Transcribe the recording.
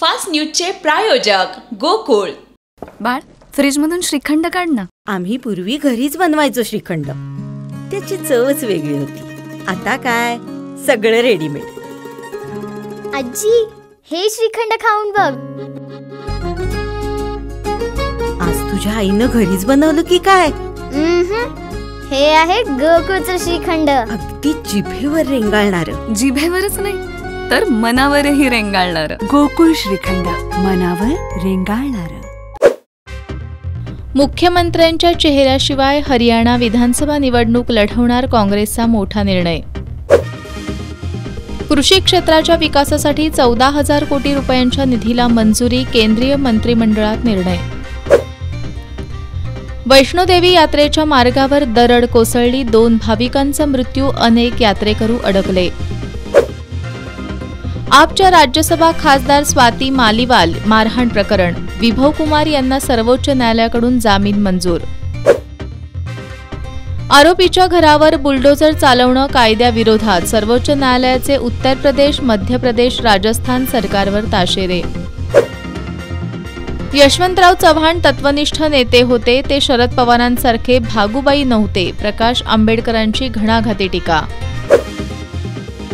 Fast न्यूजचे प्रायोजक गोकुळ। बाळ, फ्रीजमधून श्रीखंड काढ ना। आम्ही पूर्वी घरीच बनवायचो श्रीखंड, त्याची चवच वेगळी होती। आता काय सगळं रेडीमेड। आजी, हे श्रीखंड खाऊन बघ। आज तुझ्या आईनं घरीच बनवलं की काय? हे आहे गोकुळचं श्रीखंड। अगदी जिभेवर रेंगाळणार। जिभेवरच नाही तर मनावरही रेंगाळणार। गोकुळ श्रीखंड, मनावर रेंगाळणार। मुख्यमंत्र्यांच्या चेहऱ्याशिवाय हरियाणा विधानसभा निवडणूक लढवणार काँग्रेसचा मोठा निर्णय। कृषी क्षेत्राच्या विकासासाठी 14,000 कोटी रुपयांच्या निधीला मंजुरी, केंद्रीय मंत्रिमंडळात निर्णय। वैष्णोदेवी यात्रेच्या मार्गावर दरड कोसळली, 2 भाविकांचा मृत्यू, अनेक यात्रेकरू अडकले। आपच्या राज्यसभा खासदार स्वाती मालीवाल मारहाण प्रकरण, विभव कुमार यांना सर्वोच्च न्यायालयाकडून जामीन मंजूर। आरोपीच्या घरावर बुलडोझर चालवणं कायद्याविरोधात, सर्वोच्च न्यायालयाचे उत्तर प्रदेश, मध्य प्रदेश, राजस्थान सरकारवर ताशेरे। यशवंतराव चव्हाण तत्वनिष्ठ नेते होते, ते शरद पवारांसारखे भागूबाई नव्हते, प्रकाश आंबेडकरांची घणाघाती टीका।